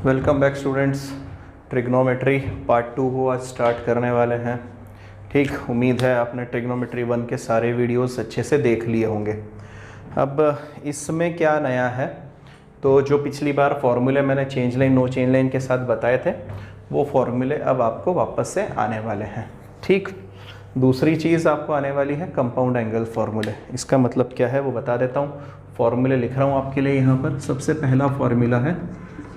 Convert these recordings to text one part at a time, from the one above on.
Welcome back students. Trigonometry part 2 को आज start करने वाले हैं। ठीक, उम्मीद है आपने ट्रिग्नोमेट्री 1 के सारे वीडियोस अच्छे से देख लिए होंगे। अब इसमें क्या नया है, तो जो पिछली बार फॉर्मूले मैंने change line no change line के साथ बताए थे वो फॉर्मूले अब आपको वापस से आने वाले हैं। ठीक, दूसरी चीज़ आपको आने वाली है कंपाउंड एंगल फार्मूले। इसका मतलब क्या है वो बता देता हूँ। फॉर्मूले लिख रहा हूँ आपके लिए यहाँ पर। सबसे पहला फॉर्मूला है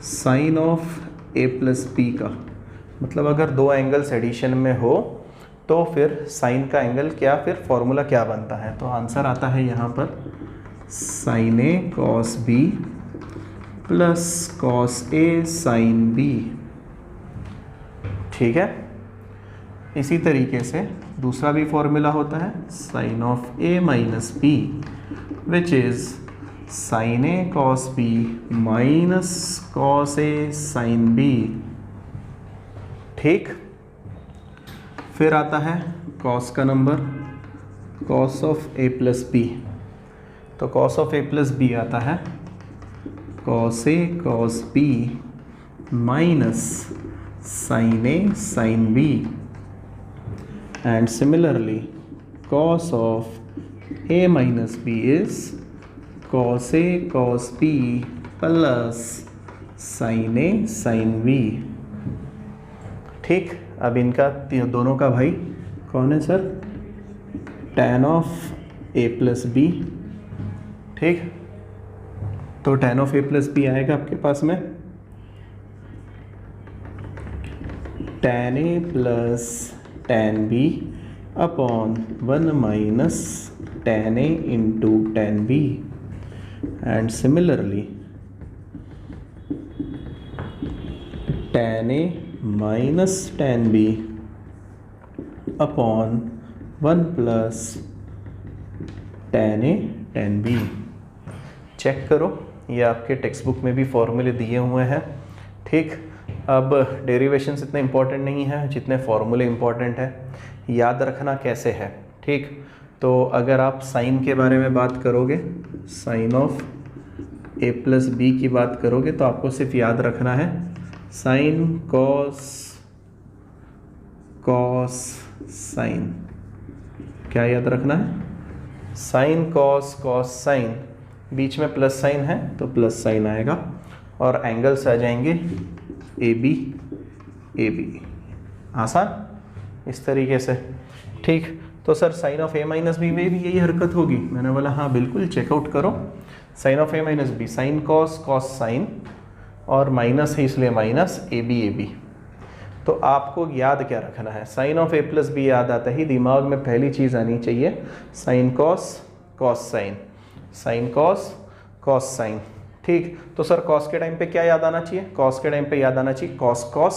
sine of A plus B का, मतलब अगर दो एंगल्स एडिशन में हो तो फिर साइन का एंगल क्या, फिर फॉर्मूला क्या बनता है। तो आंसर आता है यहाँ पर sign A cos B plus cos A sine b. ठीक है, इसी तरीके से दूसरा भी फॉर्मूला होता है sine of A minus b which is sine A cos B minus cos A sine b. ठीक, फिर आता है कॉस का number, cos of A plus b. तो cos of A plus b आता है cos a cos B minus sine a sine b. And similarly cos of a minus b is cos a cos b plus sin a sin b। ठीक, अब इनका दोनों का भाई कौन है sir? tan of a plus B. ठीक, तो tan of a plus B आएगा आपके पास में tan a plus tan b upon 1 minus tan a into tan b। And similarly tan a minus tan b upon 1 plus tan a tan b। Check करो, ये आपके text book में भी फॉर्मूले दिए हुए हैं। ठीक, अब डेरिवेशंस इतने इम्पोर्टेंट नहीं है जितने फॉर्मूले इम्पोर्टेंट है। याद रखना कैसे है। ठीक, तो अगर आप साइन के बारे में बात करोगे, sine of A plus B की बात करोगे, तो आपको सिर्फ याद रखना है साइन कॉस कॉस साइन। क्या याद रखना है? साइन कॉस कॉस साइन, बीच में प्लस साइन है तो प्लस साइन आएगा और एंगल्स आ जाएंगे ए बी ए बी। आसान इस तरीके से। ठीक, तो sir sine of A minus B में भी यही हरकत होगी? मैंने बोला हाँ बिल्कुल, चेकआउट करो। Sine of A minus B, sine cos cos sine, और माइनस है इसलिए माइनस ए बी। तो आपको याद क्या रखना है? Sine of A plus B याद आता ही दिमाग में पहली चीज़ आनी चाहिए sine cos cos sine, sine cos cos sine. ठीक, तो सर कॉस के टाइम पे क्या याद आना चाहिए? कॉस के टाइम पे याद आना चाहिए कॉस कॉस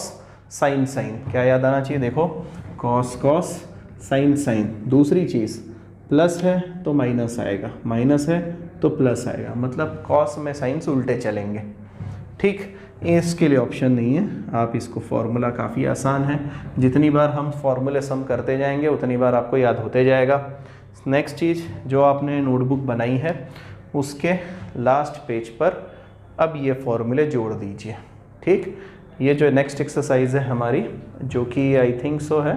साइन साइन। क्या याद आना चाहिए? देखो, कॉस कॉस साइन साइन। दूसरी चीज़, प्लस है तो माइनस आएगा, माइनस है तो प्लस आएगा, मतलब कॉस में साइंस उल्टे चलेंगे। ठीक, इसके लिए ऑप्शन नहीं है। आप इसको फॉर्मूला काफ़ी आसान है, जितनी बार हम फॉर्मूले सम करते जाएंगे उतनी बार आपको याद होते जाएगा। नेक्स्ट चीज़, जो आपने नोटबुक बनाई है उसके लास्ट पेज पर अब ये फॉर्मूले जोड़ दीजिए। ठीक, ये जो नेक्स्ट एक्सरसाइज है हमारी, जो कि आई थिंक सो है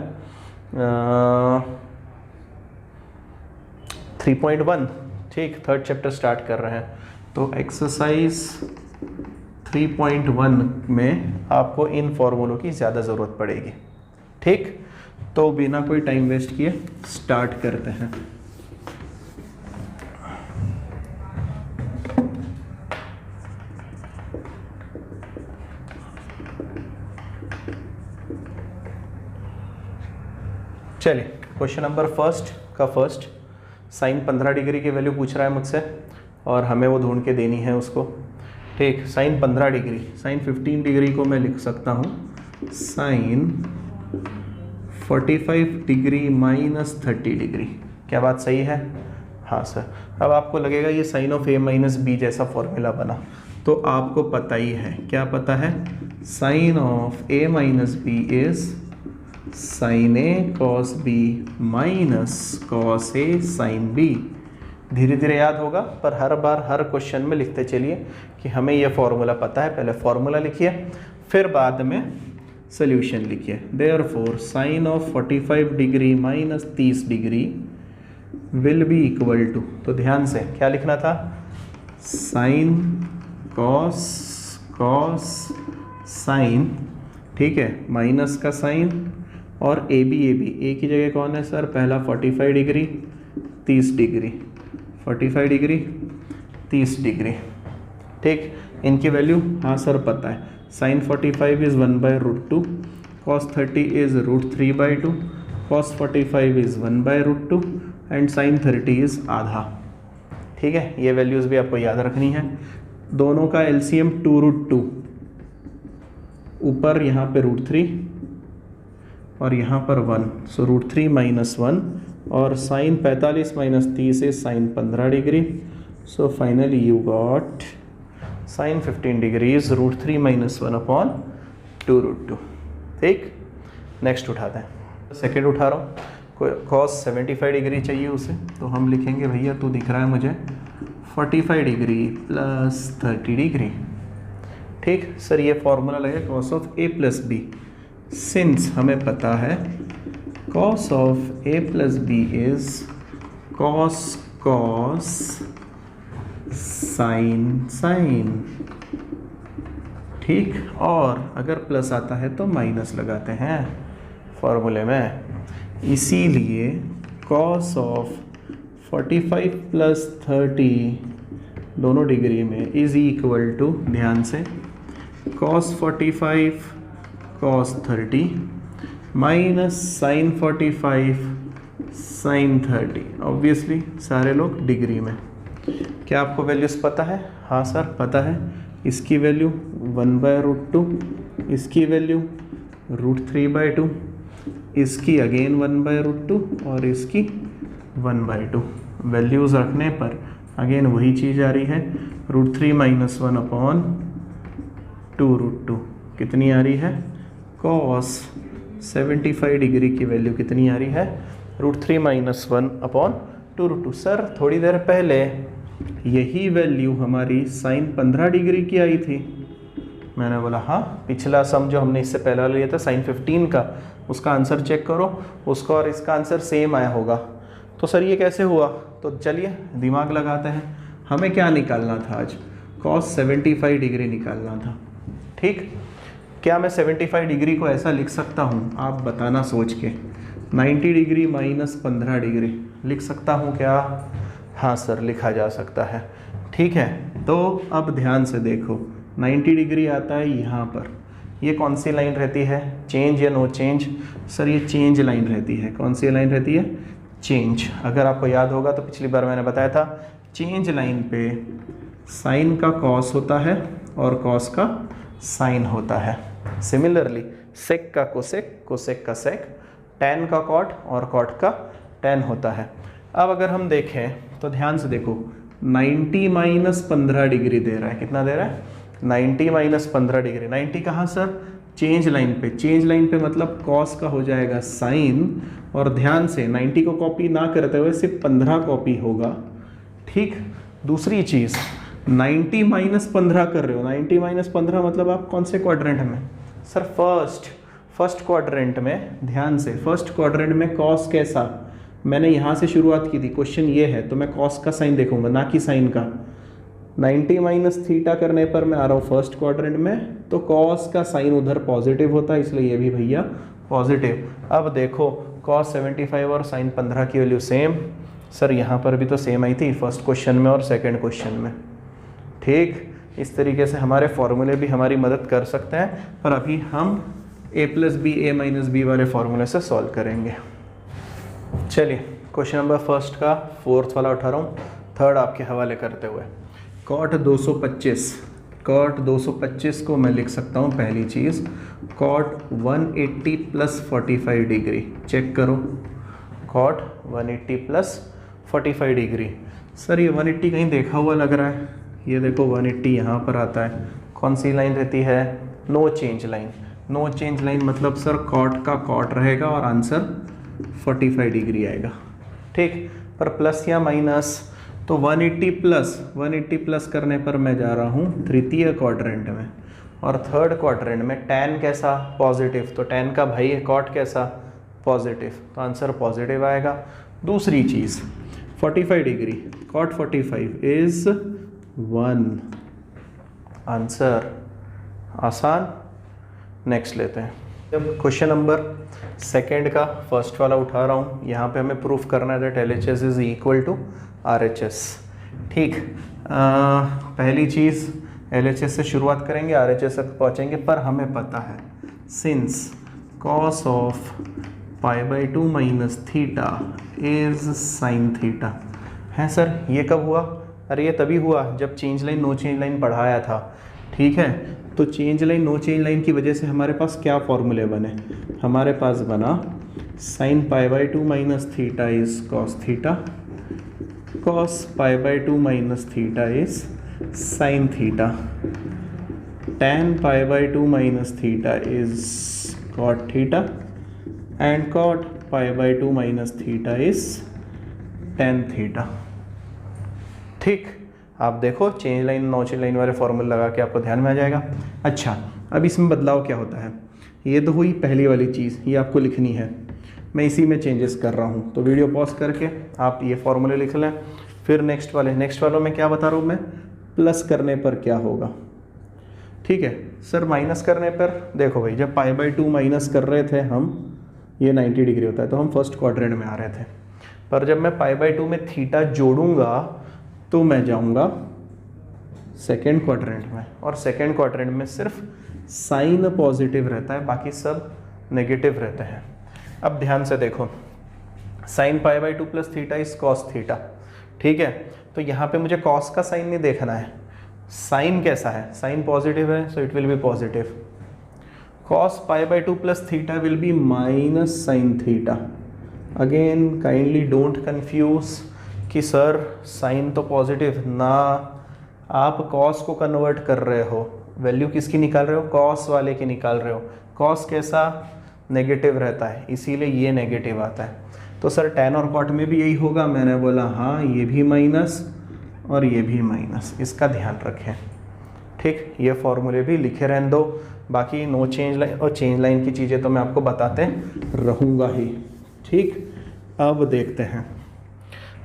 3.1। ठीक, थर्ड चैप्टर स्टार्ट कर रहे हैं, तो एक्सरसाइज 3.1 में आपको इन फॉर्मूलों की ज़्यादा ज़रूरत पड़ेगी। ठीक, तो बिना कोई टाइम वेस्ट किए स्टार्ट करते हैं। चलिए, question number first, sine 15 degree की वैल्यू पूछ रहा है मुझसे और हमें वो ढूंढ के देनी है उसको। ठीक, साइन 15 डिग्री, साइन 15 डिग्री को मैं लिख सकता हूँ साइन 45 डिग्री माइनस 30 डिग्री। क्या बात सही है? हाँ सर। अब आपको लगेगा ये sine of A minus B जैसा फॉर्मूला बना, तो आपको पता ही है, क्या पता है? Sine of A minus B is sine A cos B minus cos A sine B. धीरे धीरे याद होगा, पर हर बार हर क्वेश्चन में लिखते चलिए कि हमें यह फॉर्मूला पता है। पहले फॉर्मूला लिखिए, फिर बाद में सोल्यूशन लिखिए। Therefore sine of 45 degree minus 30 degree will be equal to, तो ध्यान से क्या लिखना था, साइन कॉस कॉस साइन, ठीक है, माइनस का साइन और ए बी ए की जगह कौन है सर, पहला 45 डिग्री 30 डिग्री, 45 डिग्री 30 डिग्री, ठीक। इनकी वैल्यू हाँ सर पता है, sine 45 is 1/√2, cos 30 is √3/2, cos 45 is 1/√2 and sine 30 is आधा, ठीक है। ये वैल्यूज़ भी आपको याद रखनी है। दोनों का एलसीएम 2√2, ऊपर यहाँ पे √3 और यहाँ पर 1, सो √3 - 1, और sine 45 - 30 is sine 15 degree, so finally you got sine 15 degrees √3 - 1/2√2, ठीक। नेक्स्ट उठाते हैं, सेकेंड उठा रहा हूँ, कॉस 75 डिग्री चाहिए उसे, तो हम लिखेंगे भैया तू दिख रहा है मुझे 45 डिग्री प्लस 30 डिग्री, ठीक। सर ये फॉर्मूला लगे cos of a plus B, since हमें पता है cos of a plus B is cos cos sine sine, ठीक। और अगर प्लस आता है तो माइनस लगाते हैं फॉर्मूले में, इसीलिए कॉस ऑफ 45 प्लस 30 दोनों डिग्री में इज इक्वल टू, ध्यान से, cos 45 cos 30 minus sine 45 sine 30, obviously सारे लोग डिग्री में। क्या आपको वैल्यूज़ पता है? हाँ सर पता है। इसकी वैल्यू 1/√2, इसकी वैल्यू √3/2, इसकी अगेन 1/√2 और इसकी 1/2। वैल्यूज़ रखने पर अगेन वही चीज़ आ रही है, √3 - 1/2√2 कितनी आ रही है, कॉस 75 डिग्री की वैल्यू कितनी आ रही है, √3 - 1/2√2। सर थोड़ी देर पहले यही वैल्यू हमारी साइन 15 डिग्री की आई थी। मैंने बोला हाँ, पिछला सम जो हमने इससे पहला लिया था साइन 15 का, उसका आंसर चेक करो, उसका और इसका आंसर सेम आया होगा। तो सर ये कैसे हुआ? तो चलिए दिमाग लगाते हैं। हमें क्या निकालना था आज? कॉस 75 डिग्री निकालना था, ठीक। क्या मैं 75 डिग्री को ऐसा लिख सकता हूँ, आप बताना सोच के, 90 डिग्री माइनस 15 डिग्री लिख सकता हूँ क्या? हाँ सर लिखा जा सकता है, ठीक है। तो अब ध्यान से देखो, 90 डिग्री आता है यहाँ पर, ये कौन सी लाइन रहती है, चेंज या नो चेंज? सर ये चेंज लाइन रहती है। कौन सी लाइन रहती है? चेंज। अगर आपको याद होगा तो पिछली बार मैंने बताया था, चेंज लाइन पे साइन का कॉस होता है और कॉस का साइन होता है। सिमिलरली सेक का कोसेक, कोसेक का सेक, टैन का कॉट और कॉट का टैन होता है। अब अगर हम देखें तो ध्यान से देखो, 90 - 15 डिग्री दे रहा है। कितना दे रहा है? 90 - 15 डिग्री। 90 कहाँ सर? चेंज लाइन पे। चेंज लाइन पे मतलब कॉस का हो जाएगा साइन, और ध्यान से 90 को कॉपी ना करते हुए सिर्फ 15 कॉपी होगा, ठीक। दूसरी चीज़, 90 - 15 कर रहे हो, 90 - 15 मतलब आप कौन से क्वाड्रेंट में? सर फर्स्ट क्वाड्रेंट में। ध्यान से, फर्स्ट क्वाड्रेंट में कॉस कैसा? मैंने यहाँ से शुरुआत की थी, क्वेश्चन ये है तो मैं कॉस का साइन देखूंगा ना कि साइन का। 90 - थीटा करने पर मैं आ रहा हूँ फर्स्ट क्वाड्रेंट में, तो कॉस का साइन उधर पॉजिटिव होता है, इसलिए ये भी भैया पॉजिटिव। अब देखो कॉस 75 और साइन 15 की वैल्यू सेम। सर यहाँ पर भी तो सेम आई थी फर्स्ट क्वेश्चन में और सेकंड क्वेश्चन में, ठीक। इस तरीके से हमारे फॉर्मूले भी हमारी मदद कर सकते हैं, पर अभी हम a + b a - b वाले फॉर्मूले से सॉल्व करेंगे। चलिए क्वेश्चन नंबर फर्स्ट का फोर्थ वाला उठा रहा हूँ, थर्ड आपके हवाले करते हुए। कॉट 225 को मैं लिख सकता हूँ, पहली चीज़ कॉट 180 + 45 डिग्री। चेक करो, कॉट 180 + 45 डिग्री। सर ये 180 कहीं देखा हुआ लग रहा है, ये देखो 180 यहाँ पर आता है। कौन सी लाइन रहती है? No change line. No change line मतलब सर कॉट का कॉट रहेगा और आंसर 45 डिग्री आएगा, ठीक। पर प्लस या माइनस, तो 180 प्लस करने पर मैं जा रहा हूँ तृतीय क्वाड्रेंट में, और थर्ड क्वाड्रेंट में tan कैसा पॉजिटिव, तो tan का भाई है cot कैसा पॉजिटिव, तो आंसर पॉजिटिव आएगा। दूसरी चीज़ 45 डिग्री, cot 45 इज 1, आंसर आसान। नेक्स्ट लेते हैं। जब क्वेश्चन नंबर सेकेंड का फर्स्ट वाला उठा रहा हूँ, यहाँ पे हमें प्रूफ करना है that LHS is equal to RHS। ठीक, पहली चीज़ LHS से शुरुआत करेंगे, RHS तक पहुँचेंगे, पर हमें पता है since cos of π/2 minus theta is sine theta है। सर ये कब हुआ? अरे ये तभी हुआ जब change line no change line पढ़ाया था। ठीक है, तो change line no change line की वजह से हमारे पास क्या फॉर्मूले बने? हमारे पास बना sine π/2 minus theta is cos theta, cos π/2 minus theta is sine theta, tan π/2 minus theta is cot theta, and cot π/2 minus theta is tan theta. ठीक, आप देखो change line no change line वाले फॉर्मूले लगा के आपको ध्यान में आ जाएगा। अच्छा, अब इसमें बदलाव क्या होता है? ये तो हुई पहली वाली चीज़, ये आपको लिखनी है, मैं इसी में चेंजेस कर रहा हूँ, तो वीडियो पॉज करके आप ये फॉर्मूले लिख लें। फिर नेक्स्ट वालों में क्या बता रहा हूँ मैं, प्लस करने पर क्या होगा। ठीक है सर, माइनस करने पर देखो भाई, जब π/2 माइनस कर रहे थे हम, ये 90 डिग्री होता है, तो हम फर्स्ट क्वाड्रेंट में आ रहे थे, पर जब मैं π/2 में थीटा जोड़ूंगा तो मैं जाऊंगा सेकेंड क्वाड्रेंट में, और सेकेंड क्वाड्रेंट में सिर्फ साइन पॉजिटिव रहता है, बाकी सब नेगेटिव रहते हैं। अब ध्यान से देखो, sine π/2 plus theta is cos theta. ठीक है, तो यहाँ पे मुझे कॉस का साइन नहीं देखना है, साइन कैसा है, साइन पॉजिटिव है, so it will be positive. cos π/2 plus theta will be minus sine theta. Again kindly don't confuse कि सर साइन तो पॉजिटिव ना, आप कॉस को कन्वर्ट कर रहे हो, वैल्यू किसकी निकाल रहे हो, कॉस वाले की निकाल रहे हो। कॉस कैसा नेगेटिव रहता है, इसीलिए ये नेगेटिव आता है। तो सर tan और cot में भी यही होगा, मैंने बोला हाँ, ये भी माइनस और ये भी माइनस, इसका ध्यान रखें। ठीक, ये फॉर्मूले भी लिखे रहने दो, बाकी नो चेंज लाइन और चेंज लाइन की चीज़ें तो मैं आपको बताते रहूँगा ही। ठीक, अब देखते हैं,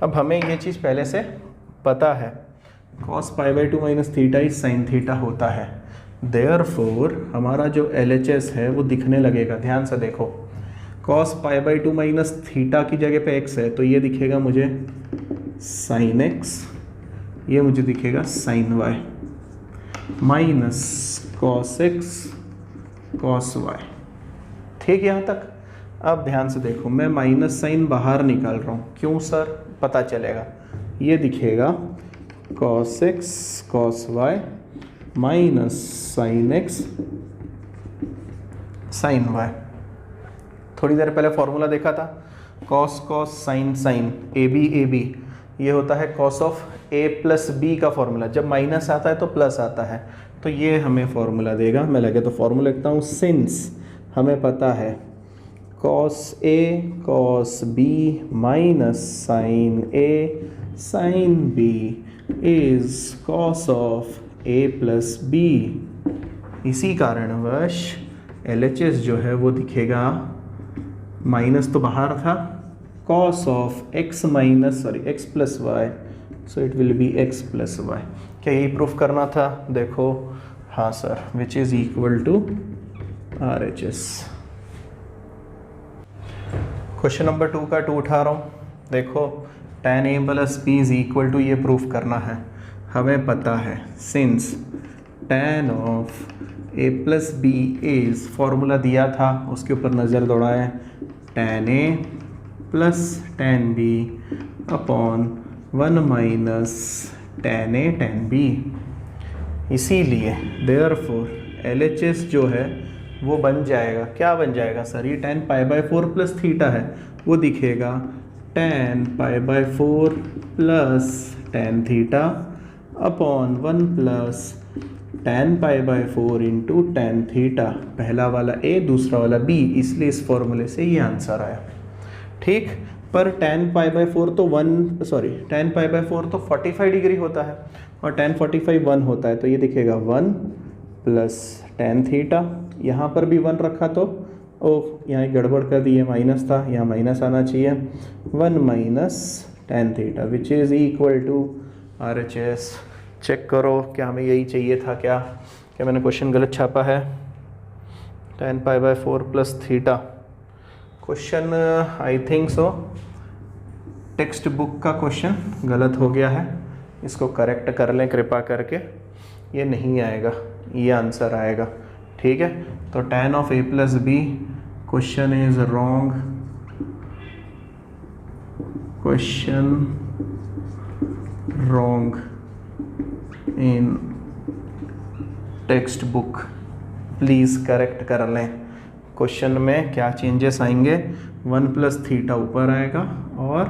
अब हमें ये चीज़ पहले से पता है, cos π/2 minus theta is sine theta होता है, देयरफॉर हमारा जो LHS है वो दिखने लगेगा। ध्यान से देखो, cos π/2 माइनस थीटा की जगह पे x है, तो ये दिखेगा मुझे साइन x, ये मुझे दिखेगा sine y, minus cos x cos y। ठीक, यहाँ तक। अब ध्यान से देखो, मैं माइनस साइन बाहर निकाल रहा हूँ, क्यों सर? पता चलेगा, ये दिखेगा cos x cos y minus sine x sine y। थोड़ी देर पहले फॉर्मूला देखा था, cos cos sin sin AB ये होता है cos of a plus b का फॉर्मूला, जब माइनस आता है तो प्लस आता है, तो ये हमें फॉर्मूला देगा। मैं लगे तो फॉर्मूला लिखता हूँ, सिंस हमें पता है cos a cos b minus sine a sine b is cos of a plus b, इसी कारणवश LHS जो है वो दिखेगा, माइनस तो बाहर था, cos of x minus x plus Y, so it will be x plus Y. क्या यही प्रूफ करना था? देखो हाँ sir, which is equal to RHS। Question number 2 का 2 उठा रहा हूँ, देखो tan a plus b is equal to, ये प्रूफ करना है, हमें पता है since tan of a plus B is, formula दिया था उसके ऊपर नज़र दौड़ाएं, tan a plus tan b upon 1 minus tan a tan b। इसीलिए देयरफॉर LHS जो है वो बन जाएगा, क्या बन जाएगा सर? ये tan π/4 प्लस थीटा है, वो दिखेगा tan π/4 plus tan theta upon 1 plus tan π/4 into tan theta. पहला वाला a, दूसरा वाला b, इसलिए इस फॉर्मूले से ये आंसर आया। ठीक, पर tan π/4 तो 45 डिग्री होता है और tan 45 1 होता है, तो ये दिखेगा 1 प्लस tan थीटा। यहाँ पर भी 1 रखा तो यहाँ गड़बड़ कर दी है, माइनस था, यहाँ माइनस आना चाहिए, 1 minus tan theta which is equal to RHS। Check करो क्या हमें यही चाहिए था, क्या मैंने क्वेश्चन गलत छापा है? tan π/4 plus theta. Question I think so text book का क्वेश्चन गलत हो गया है, इसको करेक्ट कर लें कृपा करके। ये नहीं आएगा, ये आंसर आएगा, ठीक है। तो tan of a plus B, question is wrong, question wrong in text book. Please correct कर लें। क्वेश्चन में क्या चेंजेस आएंगे? 1 प्लस थीटा ऊपर आएगा और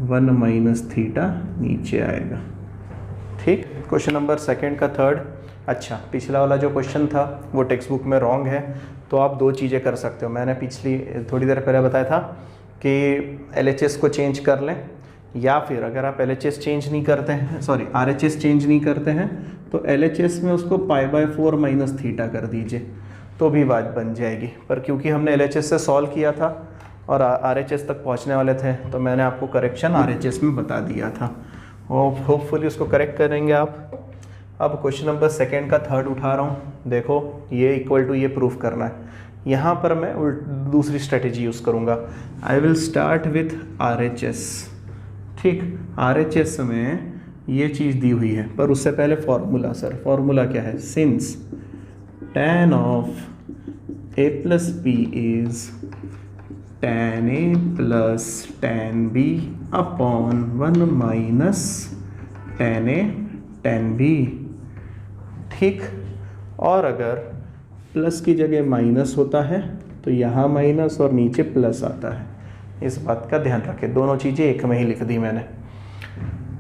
1 माइनस थीटा नीचे आएगा, ठीक। क्वेश्चन नंबर सेकंड का थर्ड। अच्छा, पिछला वाला जो क्वेश्चन था वो टेक्स्ट बुक में रॉन्ग है, तो आप दो चीज़ें कर सकते हो। मैंने पिछली थोड़ी देर पहले बताया था कि LHS को चेंज कर लें, या फिर अगर आप LHS चेंज नहीं करते हैं, सॉरी RHS चेंज नहीं करते हैं, तो LHS में उसको π/4 माइनस थीटा कर दीजिए, तो भी बात बन जाएगी। पर क्योंकि हमने LHS से सॉल्व किया था और RHS तक पहुंचने वाले थे, तो मैंने आपको करेक्शन RHS में बता दिया था, और होपफुली उसको करेक्ट करेंगे आप। अब क्वेश्चन नंबर सेकंड का थर्ड उठा रहा हूँ, देखो ये इक्वल टू ये प्रूफ करना है। यहाँ पर मैं दूसरी स्ट्रेटेजी यूज़ करूँगा। I will start with RHS, ठीक। RHS में ये चीज़ दी हुई है, पर उससे पहले फॉर्मूला। सर फॉर्मूला क्या है? Since tan of a plus B is tan a plus tan b upon 1 minus tan a tan b, ठीक। और अगर प्लस की जगह माइनस होता है तो यहाँ माइनस और नीचे प्लस आता है, इस बात का ध्यान रखें। दोनों चीज़ें एक में ही लिख दी मैंने,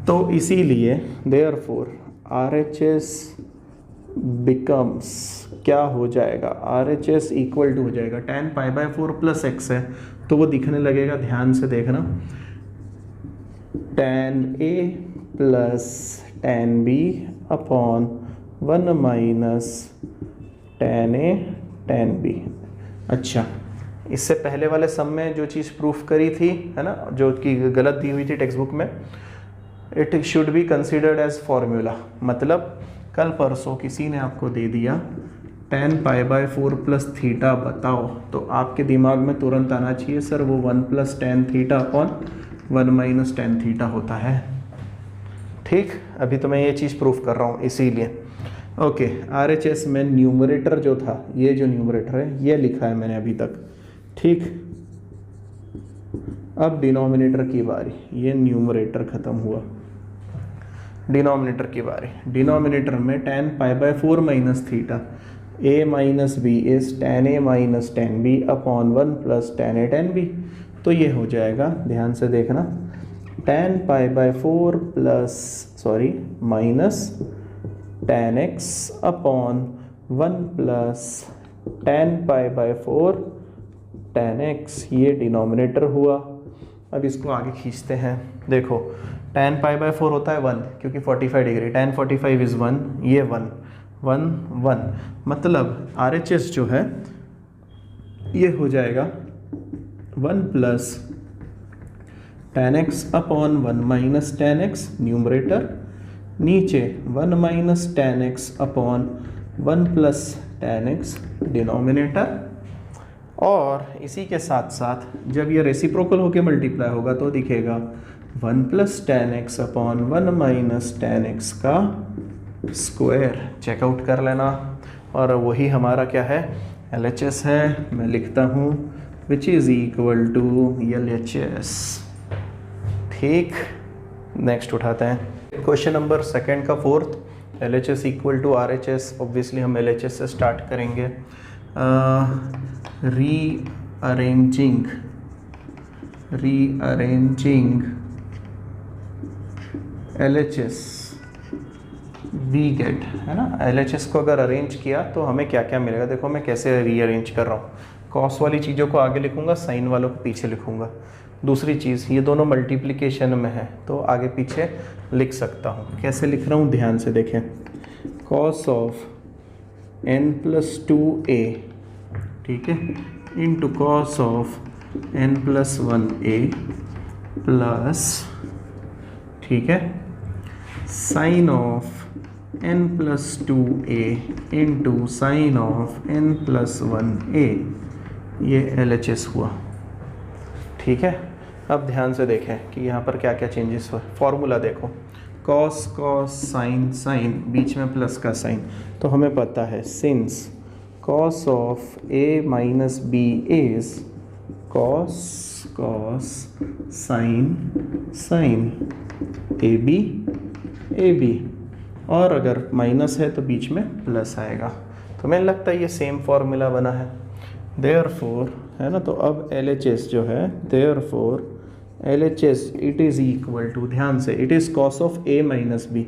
तो इसीलिए देयरफॉर RHS बिकम्स, क्या हो जाएगा? RHS इक्वल टू हो जाएगा tan π/4 प्लस x है, तो वो दिखने लगेगा, ध्यान से देखना, tan a plus tan b upon 1 minus tan a tan b। अच्छा, इससे पहले वाले सम में जो चीज़ प्रूफ करी थी, है ना, जो कि गलत दी हुई थी टेक्स्ट बुक में, it should be considered as formula. मतलब कल परसों किसी ने आपको दे दिया tan π/4 प्लस थीटा बताओ, तो आपके दिमाग में तुरंत आना चाहिए सर वो 1 plus tan theta upon 1 minus tan theta होता है, ठीक। अभी तो मैं ये चीज़ प्रूफ कर रहा हूँ इसीलिए। ओके, RHS में न्यूमरेटर जो था, ये जो न्यूमरेटर है ये लिखा है मैंने अभी तक, ठीक। अब डिनोमिनेटर की बारी, ये न्यूमरेटर ख़त्म हुआ, डिनोमिनेटर की बारी। डिनोमिनेटर में tan π/4 minus theta, a minus B is tan a minus tan b upon 1 plus tan a tan b, तो ये हो जाएगा, ध्यान से देखना, tan π/4 plus minus tan x upon 1 plus tan π/4 tan x, ये डिनोमिनेटर हुआ। अब इसको आगे खींचते हैं, देखो tan π/4 होता है 1, क्योंकि 45 डिग्री, tan 45 इज़ 1, ये 1 1 1, मतलब RHS जो है ये हो जाएगा 1 plus tan x upon 1 minus tan x numerator, नीचे 1 minus tan x upon 1 plus tan x denominator. और इसी के साथ साथ जब ये रेसिप्रोकल होके मल्टीप्लाई होगा तो दिखेगा 1 plus tan x upon 1 minus tan x का स्क्वायर। चेकआउट कर लेना, और वही हमारा क्या है? LHS है। मैं लिखता हूँ which is equal to LHS, ठीक। नेक्स्ट उठाते हैं क्वेश्चन नंबर सेकंड का fourth, LHS equal to RHS। Obviously हम LHS से स्टार्ट करेंगे। रीअरेंजिंग LHS वी गेट, है ना। LHS को अगर अरेंज किया तो हमें क्या क्या मिलेगा? देखो मैं कैसे रीअरेंज कर रहा हूँ, कॉस वाली चीज़ों को आगे लिखूंगा, साइन वालों को पीछे लिखूंगा। दूसरी चीज़, ये दोनों मल्टीप्लिकेशन में है तो आगे पीछे लिख सकता हूँ। कैसे लिख रहा हूँ ध्यान से देखें। cos ऑफ n+2a, ठीक है, into cos of n+1a plus, ठीक है, sine of n+2a into sine of n+1a, ये LHS हुआ। ठीक है, अब ध्यान से देखें कि यहाँ पर क्या क्या चेंजेस हुए। फॉर्मूला देखो, कॉस कॉस साइन साइन, बीच में प्लस का साइन, तो हमें पता है since cos of a minus B is cos cos sine sine A B, और अगर माइनस है तो बीच में प्लस आएगा। तो मुझे लगता है ये सेम फॉर्मूला बना है, देयरफॉर, है ना। तो अब LHS जो है, therefore LHS it is equal to, ध्यान से, it is cos of a minus b,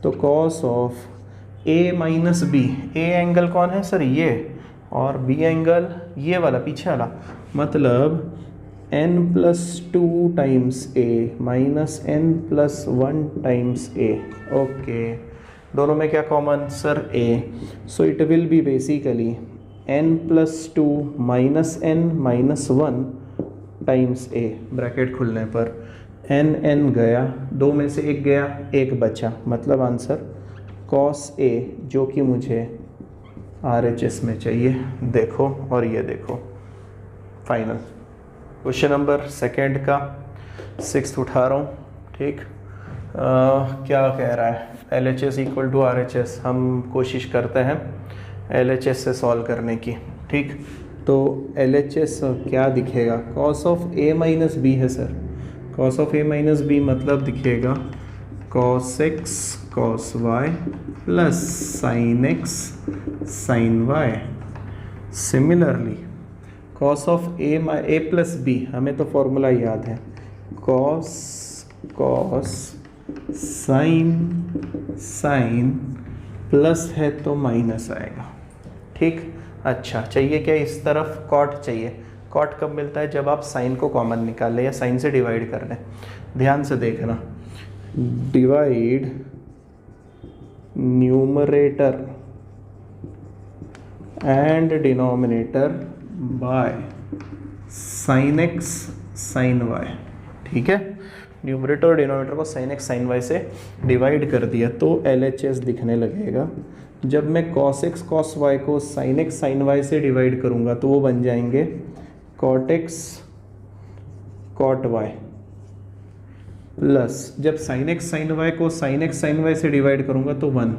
तो cos of a minus b, a angle कौन है सर, ये, और b एंगल ये वाला पीछे वाला, मतलब n+2 times a minus n+1 times a। Okay, दोनों में क्या common sir, a, so it will B basically n+2 minus n minus 1 times a, bracket खुलने पर n गया, दो में से एक गया, एक बचा, मतलब आंसर cos a, जो कि मुझे RHS में चाहिए। देखो, और ये देखो फाइनल क्वेश्चन नंबर सेकंड का 6th उठा रहा हूँ, ठीक। क्या कह रहा है, LHS इक्वल टू RHS, हम कोशिश करते हैं LHS से सॉल्व करने की, ठीक। तो LHS क्या दिखेगा, cos of a minus b है sir, cos of a minus b मतलब दिखेगा cos x cos y plus sin x sin y। Similarly cos of a plus b, हमें तो फॉर्मूला याद है, cos cos sin sin plus है तो minus आएगा, ठीक। अच्छा, चाहिए क्या इस तरफ, कॉट चाहिए। कॉट कब मिलता है, जब आप साइन को कॉमन निकाल लें या साइन से डिवाइड कर लें। ध्यान से देखना, divide numerator and denominator by sine X sine Y, ठीक है। न्यूमरेटर और डिनोमिनेटर को साइन एक्स साइन वाई से डिवाइड कर दिया तो LHS दिखने लगेगा। जब मैं cos x cos y को sin x sin y से डिवाइड करूँगा तो वो बन जाएंगे cot x cot y, plus जब sin x sin y को sin x sin y से डिवाइड करूँगा तो 1।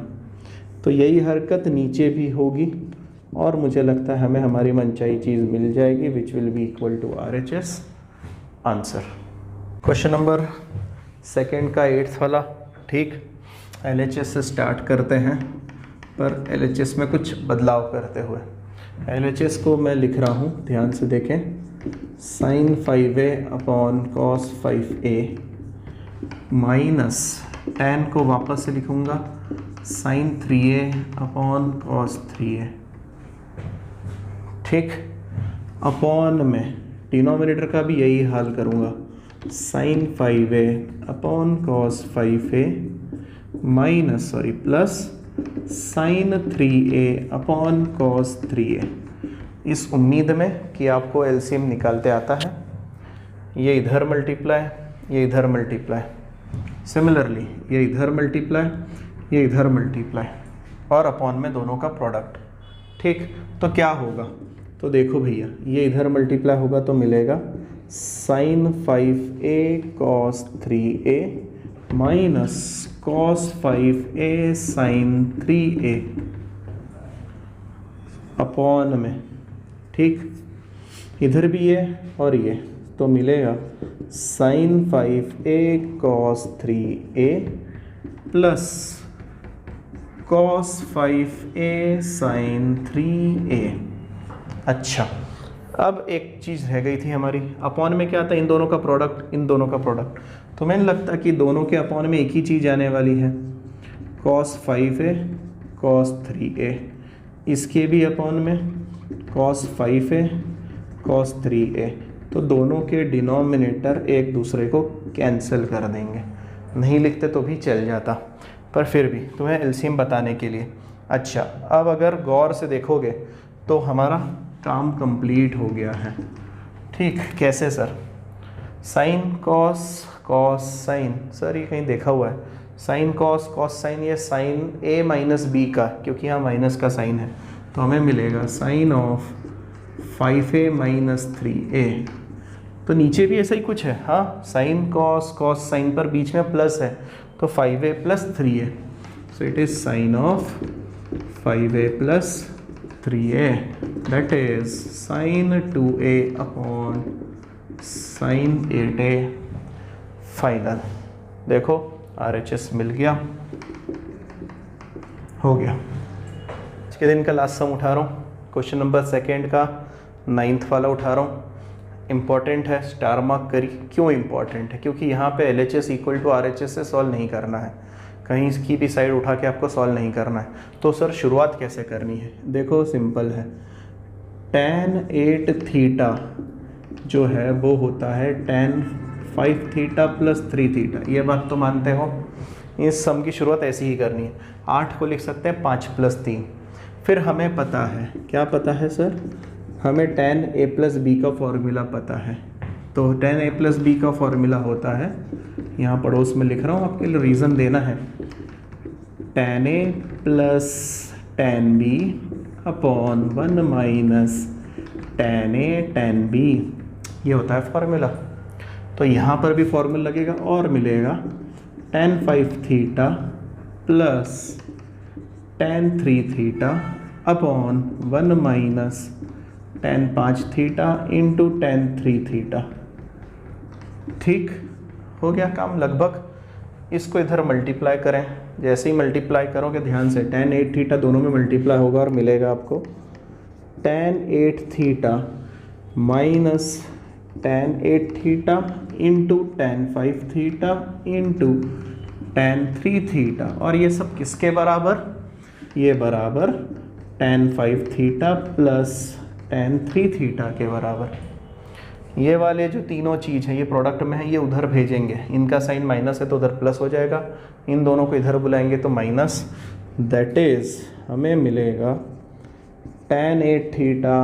तो यही हरकत नीचे भी होगी और मुझे लगता है हमें हमारी मनचाही चीज़ मिल जाएगी, which will be equal to RHS answer. Question number second का 8th वाला, ठीक। LHS से स्टार्ट करते हैं, पर LHS में कुछ बदलाव करते हुए। LHS को मैं लिख रहा हूँ, ध्यान से देखें, sin 5a upon cos 5a minus tan को वापस से लिखूँगा sin 3a upon cos 3a, ठीक। अपॉन में डिनोमिनेटर का भी यही हाल करूँगा, sin 5a upon cos 5a minus plus sin 3a upon cos 3a, इस उम्मीद में कि आपको LCM निकालते आता है। ये इधर मल्टीप्लाई, ये इधर मल्टीप्लाई, सिमिलरली ये इधर मल्टीप्लाई, ये इधर मल्टीप्लाई, और अपॉन में दोनों का प्रोडक्ट, ठीक। तो क्या होगा, तो देखो भैया, ये इधर मल्टीप्लाई होगा तो मिलेगा sin 5a cos 3a minus cos 5a sin 3a upon में, ठीक। इधर भी ये और ये, तो मिलेगा sin 5a cos 3a plus cos 5a sin 3a। अच्छा, अब एक चीज़ रह गई थी हमारी, अपॉन में क्या था, इन दोनों का प्रोडक्ट, इन दोनों का प्रोडक्ट। तो मैंने लगता कि दोनों के अपॉन में एक ही चीज़ आने वाली है, cos 5a cos 3a, इसके भी अपॉन में cos 5a cos 3a। तो दोनों के डिनोमिनेटर एक दूसरे को कैंसिल कर देंगे। नहीं लिखते तो भी चल जाता, पर फिर भी तुम्हें एलसीएम बताने के लिए। अच्छा, अब अगर गौर से देखोगे तो हमारा काम कंप्लीट हो गया है। ठीक, कैसे sir? Sign cos cos sign, sir ये कहीं देखा हुआ है? साइन कॉस कॉस साइन, ये साइन ए माइनस बी का, क्योंकि यहाँ माइनस का साइन है, तो हमें मिलेगा sign of 5a minus 3a। तो नीचे भी ऐसा ही कुछ है, हाँ, साइन कॉस कॉस साइन पर बीच में प्लस है, तो 5a plus 3a, so it is sine of 5a plus 3a, that is sine 2a upon sine 8a final. देखो RHS मिल गया, हो गया। आज के दिन का लास्ट सम उठा रहा हूँ, क्वेश्चन नंबर 2 का 9th वाला उठा रहा हूँ। इम्पॉर्टेंट है, स्टार मार्क करी। क्यों इम्पॉर्टेंट है? क्योंकि यहाँ पे LHS इक्वल टू RHS से सॉल्व नहीं करना है, कहीं की भी साइड उठा के आपको सॉल्व नहीं करना है। तो सर शुरुआत कैसे करनी है? देखो सिंपल है, tan 8 थीटा जो है वो होता है tan 5 थीटा प्लस 3 थीटा। ये बात तो मानते हो? इस सम की शुरुआत ऐसी ही करनी है। 8 को लिख सकते हैं 5 प्लस 3। फिर हमें पता है, क्या पता है सर? हमें tan a प्लस बी का फॉर्मूला पता है। तो tan a प्लस बी का फॉर्मूला होता है, यहाँ पड़ोस में लिख रहा हूँ आपके लिए, रीज़न देना है, tan a plus tan b upon 1 minus tan a tan b, ये होता है फॉर्मूला। तो यहाँ पर भी फॉर्मूला लगेगा और मिलेगा tan 5 theta plus tan 3 theta upon 1 minus tan 5 theta into tan 3 theta. ठीक, हो गया काम लगभग। इसको इधर मल्टीप्लाई करें, जैसे ही मल्टीप्लाई करोगे ध्यान से, tan 8 थीटा दोनों में मल्टीप्लाई होगा और मिलेगा आपको tan 8 theta minus tan 8 theta into tan 5 theta into tan 3 theta. और ये सब किसके बराबर? ये बराबर tan 5 theta plus tan 3 theta के बराबर। ये वाले जो तीनों चीज़ है ये प्रोडक्ट में है, ये उधर भेजेंगे, इनका साइन माइनस है तो उधर प्लस हो जाएगा, इन दोनों को इधर बुलाएंगे तो माइनस, दैट इज़ हमें मिलेगा tan 8 theta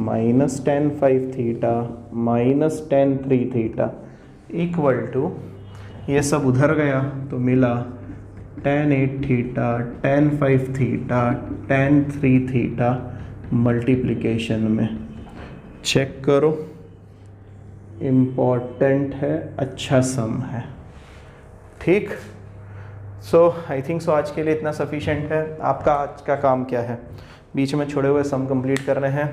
minus tan 5 theta minus tan 3 theta equal to, ये सब उधर गया तो मिला tan 8 theta tan 5 theta tan 3 theta multiplication में। चेक करो, इम्पॉर्टेंट है, अच्छा सम है। ठीक, सो आई थिंक सो आज के लिए इतना सफिशेंट है। आपका आज का काम क्या है? बीच में छोड़े हुए सम कंप्लीट करने हैं,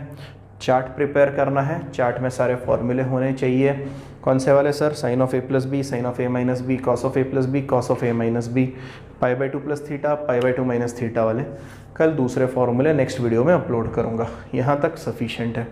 चार्ट प्रिपेयर करना है, चार्ट में सारे फॉर्मूले होने चाहिए। कौन से वाले sir? Sine of a plus b, sine of a minus b, cos of a plus b, cos of a minus b, π/2 plus theta, π/2 minus theta वाले। कल दूसरे फॉर्मूले नेक्स्ट वीडियो में अपलोड करूँगा। यहाँ तक सफिशेंट है।